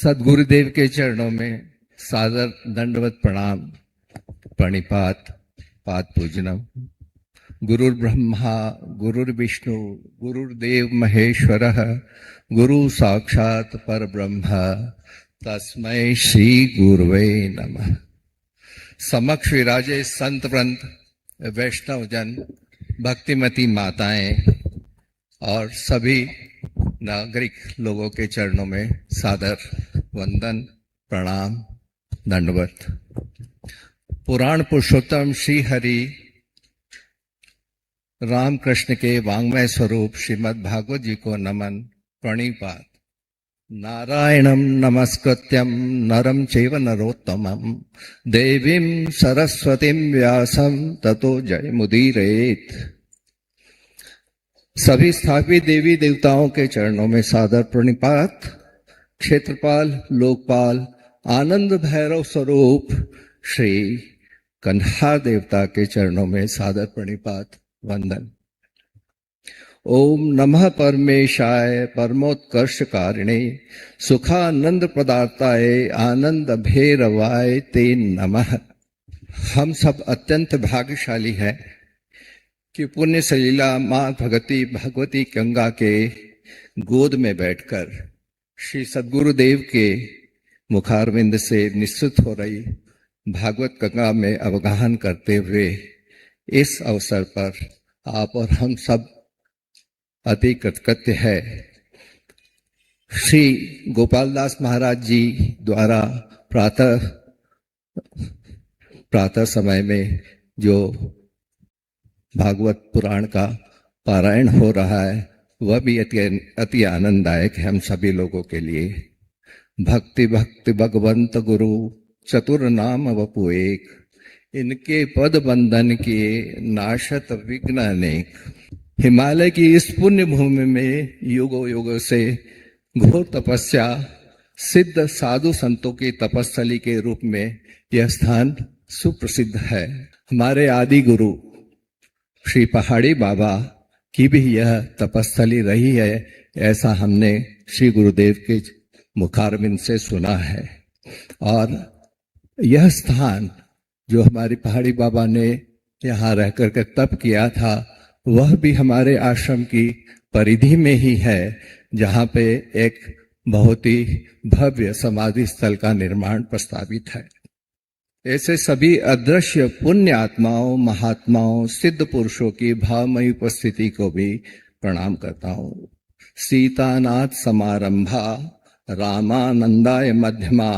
सदगुरुदेव के चरणों में सादर दंडवत प्रणाम प्रणिपात पाद पूजनम। गुरुर्ब्रह्मा गुरुर्विष्णु गुरुर्देव महेश्वरः गुरु साक्षात परब्रह्म तस्मै श्री गुरुवे नमः। समक्ष विराजे संत वृंद, वैष्णव जन, भक्तिमती माताएं और सभी नागरिक लोगों के चरणों में सादर वंदन प्रणाम दंडवत। पुराण पुरुषोत्तम श्री हरि रामकृष्ण के वांग्मय स्वरूप श्रीमद् भागवत जी को नमन प्रणिपात। नारायणं नमस्कृत्यं नरं चैव नरोत्तमं देवीं सरस्वतीं व्यासं ततो जयमुदीरयेत्। सभी स्थापित देवी देवताओं के चरणों में सादर प्रणिपात। क्षेत्रपाल लोकपाल आनंद भैरव स्वरूप श्री कन्हा देवता के चरणों में सादर प्रणिपात वंदन। ओम नमः परमेशाय परमोत्कर्षकारिणे सुखानंद पदार्थाय आनंद भैरवाय ते नमः। हम सब अत्यंत भाग्यशाली हैं कि पुण्य सलीला मां भगवती गंगा के गोद में बैठकर श्री सद्गुरुदेव के मुखारविंद से निश्चित हो रही भागवत गंगा में अवगाहन करते हुए इस अवसर पर आप और हम सब अति कृतज्ञ है। श्री गोपालदास महाराज जी द्वारा प्रातः समय में जो भागवत पुराण का पारायण हो रहा है वह भी अति आनंददायक है हम सभी लोगों के लिए। भक्ति भक्ति भगवंत गुरु चतुर नाम वपु एक, इनके पद बंधन किए नाशत विघ्न अनेक। हिमालय की इस पुण्य भूमि में युगों युगों से घोर तपस्या सिद्ध साधु संतों की तपस्थली के रूप में यह स्थान सुप्रसिद्ध है। हमारे आदि गुरु श्री पहाड़ी बाबा की भी यह तपस्थली रही है, ऐसा हमने श्री गुरुदेव के मुखारविंद से सुना है। और यह स्थान जो हमारे पहाड़ी बाबा ने यहाँ रहकर के तप किया था वह भी हमारे आश्रम की परिधि में ही है, जहाँ पे एक बहुत ही भव्य समाधि स्थल का निर्माण प्रस्तावित है। ऐसे सभी अदृश्य पुण्य आत्माओं महात्माओं सिद्ध पुरुषों की भावमयी उपस्थिति को भी प्रणाम करता हूँ। सीतानाथ समारंभा रामानंदाय मध्यमा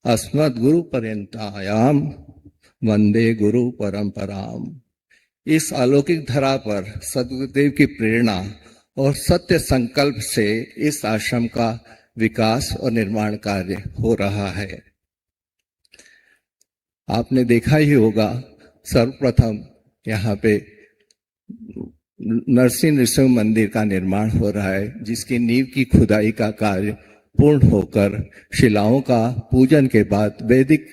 अस्मद् गुरु पर्यंतायाम वंदे गुरु परंपराम। इस अलौकिक धरा पर सद्गुरुदेव की प्रेरणा और सत्य संकल्प से इस आश्रम का विकास और निर्माण कार्य हो रहा है। आपने देखा ही होगा, सर्वप्रथम यहाँ पे नरसिंह नृसिंह मंदिर का निर्माण हो रहा है, जिसकी नींव की खुदाई का कार्य पूर्ण होकर शिलाओं का पूजन के बाद वैदिक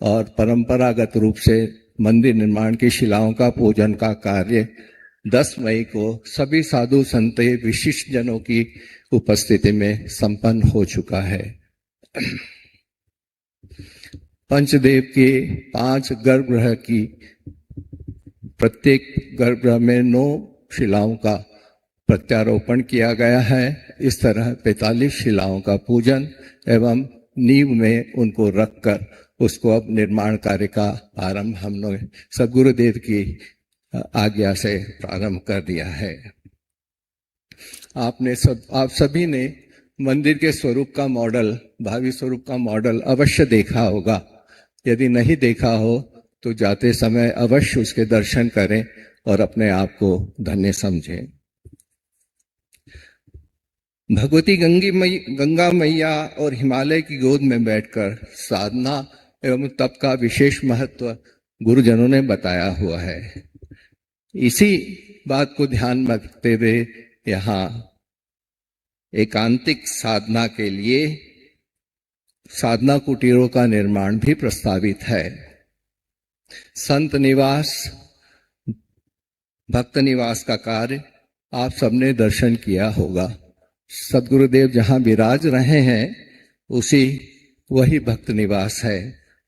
और परंपरागत रूप से मंदिर निर्माण की शिलाओं का पूजन का कार्य 10 मई को सभी साधु संत विशिष्ट जनों की उपस्थिति में संपन्न हो चुका है। पंचदेव के 5 गर्भगृह की प्रत्येक गर्भगृह में 9 शिलाओं का प्रत्यारोपण किया गया है। इस तरह 45 शिलाओं का पूजन एवं नींव में उनको रखकर उसको अब निर्माण कार्य का आरंभ हम लोग सद्गुरुदेव की आज्ञा से प्रारंभ कर दिया है। आप सभी ने मंदिर के स्वरूप का मॉडल, भावी स्वरूप का मॉडल अवश्य देखा होगा। यदि नहीं देखा हो तो जाते समय अवश्य उसके दर्शन करें और अपने आप को धन्य समझें। भगवती गंगा मैया और हिमालय की गोद में बैठकर साधना एवं तप का विशेष महत्व गुरुजनों ने बताया हुआ है। इसी बात को ध्यान में रखते हुए यहाँ एकांतिक साधना के लिए साधना कुटीरों का निर्माण भी प्रस्तावित है। संत निवास भक्त निवास का कार्य आप सबने दर्शन किया होगा। सदगुरुदेव जहाँ विराज रहे हैं उसी वही भक्त निवास है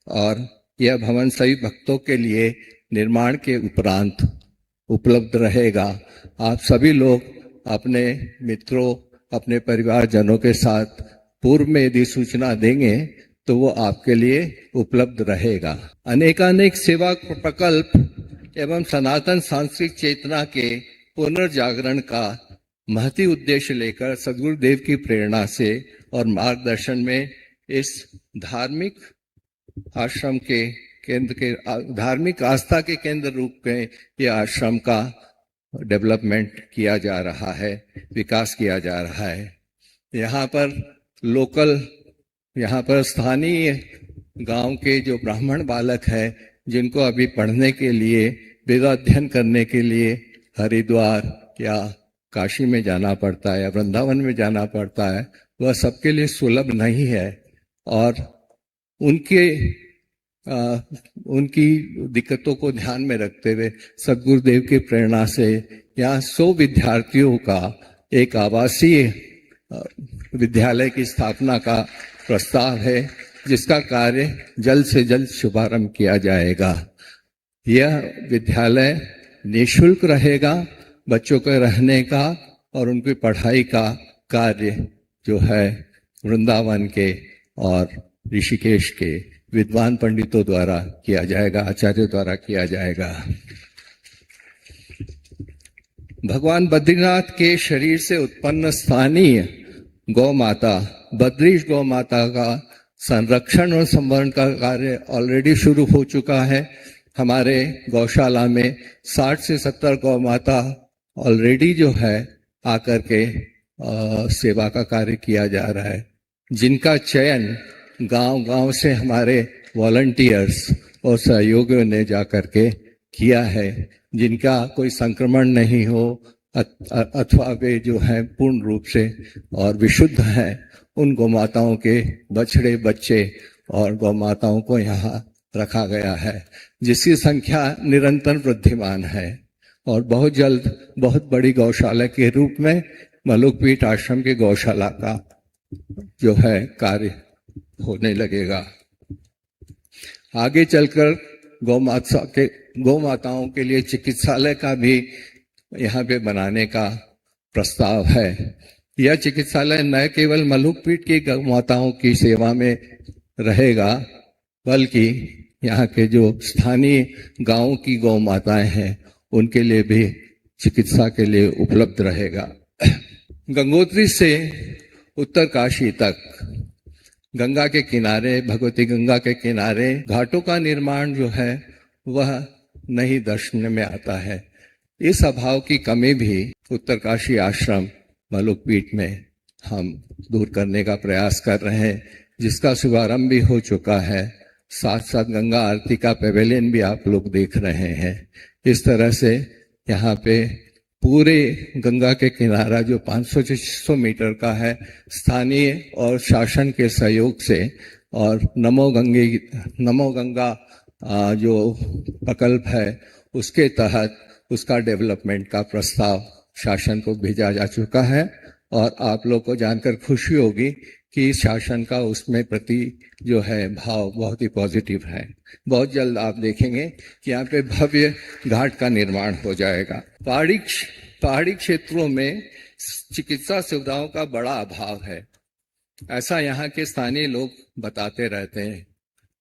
और यह भवन सभी भक्तों के लिए निर्माण के उपरांत उपलब्ध रहेगा। आप सभी लोग अपने मित्रों, अपने परिवारजनों के साथ पूर्व में यदि सूचना देंगे तो वो आपके लिए उपलब्ध रहेगा। अनेकानेक सेवा प्रकल्प एवं सनातन सांस्कृतिक चेतना के पुनर्जागरण का महती उद्देश्य लेकर सद्गुरुदेव की प्रेरणा से और मार्गदर्शन में इस धार्मिक आश्रम के केंद्र के धार्मिक आस्था के केंद्र रूप में यह आश्रम का डेवलपमेंट किया जा रहा है, विकास किया जा रहा है। यहाँ पर स्थानीय गांव के जो ब्राह्मण बालक हैं, जिनको अभी पढ़ने के लिए, वेद अध्ययन करने के लिए हरिद्वार या काशी में जाना पड़ता है या वृंदावन में जाना पड़ता है, वह सबके लिए सुलभ नहीं है और उनकी दिक्कतों को ध्यान में रखते हुए सद्गुरुदेव की प्रेरणा से यहाँ 100 विद्यार्थियों का एक आवासीय विद्यालय की स्थापना का प्रस्ताव है, जिसका कार्य जल्द से जल्द शुभारंभ किया जाएगा। यह विद्यालय निःशुल्क रहेगा। बच्चों के रहने का और उनकी पढ़ाई का कार्य जो है वृंदावन के और ऋषिकेश के विद्वान पंडितों द्वारा किया जाएगा, आचार्यों द्वारा किया जाएगा। भगवान बद्रीनाथ के शरीर से उत्पन्न स्थानीय गौ माता बद्रीश गौ माता का संरक्षण और संवर्धन का कार्य ऑलरेडी शुरू हो चुका है। हमारे गौशाला में 60 से 70 गौ माता ऑलरेडी जो है आकर के सेवा का कार्य किया जा रहा है, जिनका चयन गांव-गांव से हमारे वॉलंटियर्स और सहयोगियों ने जाकर के किया है, जिनका कोई संक्रमण नहीं हो अथवा वे जो है पूर्ण रूप से और विशुद्ध हैं। उन गौमाताओं के बछड़े बच्चे और गौमाताओं को यहाँ रखा गया है, जिसकी संख्या निरंतर वृद्धिमान है और बहुत जल्द बहुत बड़ी गौशाला के रूप में मलुकपीठ आश्रम के गौशाला का जो है कार्य होने लगेगा। आगे चलकर गौ माताओं के लिए चिकित्सालय का भी यहाँ पे बनाने का प्रस्ताव है। यह चिकित्सालय न केवल मलुकपीठ की गौ माताओं की सेवा में रहेगा, बल्कि यहाँ के जो स्थानीय गांवों की गौ माताएं हैं उनके लिए भी चिकित्सा के लिए उपलब्ध रहेगा। गंगोत्री से उत्तर काशी तक गंगा के किनारे, भगवती गंगा के किनारे घाटों का निर्माण जो है वह नहीं दर्शन में आता है। इस अभाव की कमी भी उत्तरकाशी आश्रम मलुकपीठ में हम दूर करने का प्रयास कर रहे हैं, जिसका शुभारंभ भी हो चुका है। साथ साथ गंगा आरती का पेवेलियन भी आप लोग देख रहे हैं। इस तरह से यहाँ पे पूरे गंगा के किनारा जो 500 से 600 मीटर का है, स्थानीय और शासन के सहयोग से और नमो गंगा जो प्रकल्प है उसके तहत उसका डेवलपमेंट का प्रस्ताव शासन को भेजा जा चुका है और आप लोग को जानकर खुशी होगी कि शासन का उसमें प्रति जो है भाव बहुत ही पॉजिटिव है। बहुत जल्द आप देखेंगे कि यहाँ पे भव्य घाट का निर्माण हो जाएगा। पहाड़ी क्षेत्रों में चिकित्सा सुविधाओं का बड़ा अभाव है, ऐसा यहाँ के स्थानीय लोग बताते रहते हैं।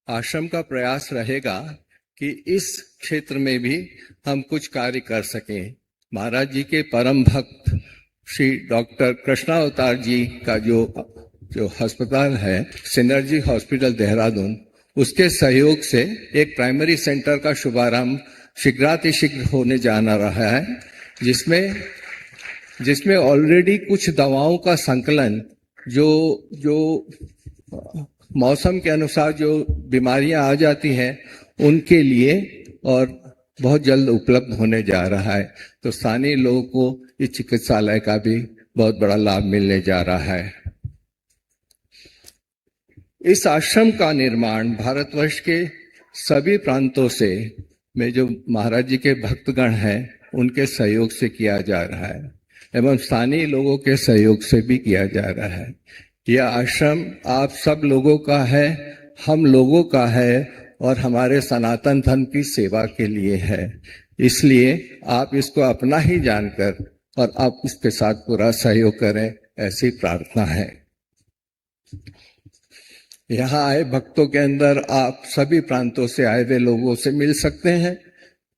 आश्रम का प्रयास रहेगा कि इस क्षेत्र में भी हम कुछ कार्य कर सकें। महाराज जी के परम भक्त श्री डॉक्टर कृष्णावतार जी का जो अस्पताल है, सिनर्जी हॉस्पिटल देहरादून, उसके सहयोग से एक प्राइमरी सेंटर का शुभारंभ शीघ्रातिशीघ्र होने जाना रहा है, जिसमें ऑलरेडी कुछ दवाओं का संकलन जो मौसम के अनुसार जो बीमारियां आ जाती हैं उनके लिए और बहुत जल्द उपलब्ध होने जा रहा है। तो स्थानीय लोगों को इस चिकित्सालय का भी बहुत बड़ा लाभ मिलने जा रहा है। इस आश्रम का निर्माण भारतवर्ष के सभी प्रांतों से में जो महाराज जी के भक्तगण हैं उनके सहयोग से किया जा रहा है एवं स्थानीय लोगों के सहयोग से भी किया जा रहा है। यह आश्रम आप सब लोगों का है, हम लोगों का है और हमारे सनातन धर्म की सेवा के लिए है। इसलिए आप इसको अपना ही जानकर और आप इसके साथ पूरा सहयोग करें, ऐसी प्रार्थना है। यहाँ आए भक्तों के अंदर आप सभी प्रांतों से आए हुए लोगों से मिल सकते हैं।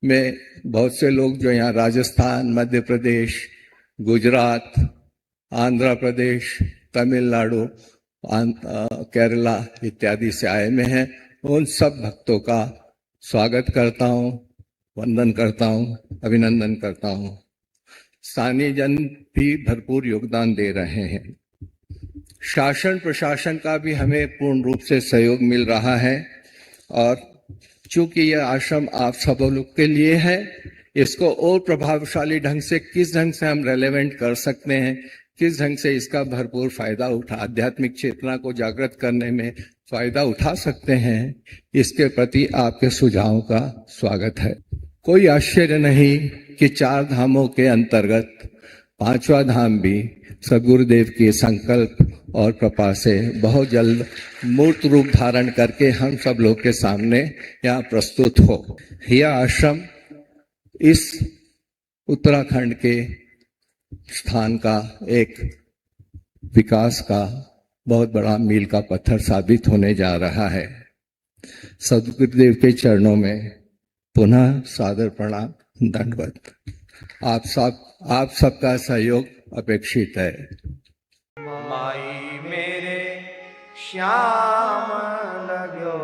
मैं बहुत से लोग जो यहाँ राजस्थान, मध्य प्रदेश, गुजरात, आंध्र प्रदेश, तमिलनाडु, केरला इत्यादि से आए में हैं, उन सब भक्तों का स्वागत करता हूँ, वंदन करता हूँ, अभिनंदन करता हूँ। स्थानीय जन भी भरपूर योगदान दे रहे हैं। शासन प्रशासन का भी हमें पूर्ण रूप से सहयोग मिल रहा है और चूंकि यह आश्रम आप सब लोग के लिए है, इसको और प्रभावशाली ढंग से किस ढंग से हम रेलेवेंट कर सकते हैं, किस ढंग से इसका भरपूर फायदा आध्यात्मिक चेतना को जागृत करने में फायदा उठा सकते हैं, इसके प्रति आपके सुझावों का स्वागत है। कोई आश्चर्य नहीं कि 4 धामों के अंतर्गत 5वां धाम भी सदगुरुदेव के संकल्प और कृपा से बहुत जल्द मूर्त रूप धारण करके हम सब लोग के सामने यहाँ प्रस्तुत हो। यह आश्रम इस उत्तराखंड के स्थान का एक विकास का बहुत बड़ा मील का पत्थर साबित होने जा रहा है। सदगुरुदेव के चरणों में पुनः सादर प्रणाम, दंडवत। आप सबका सहयोग अपेक्षित है। माई मेरे श्याम लग्यो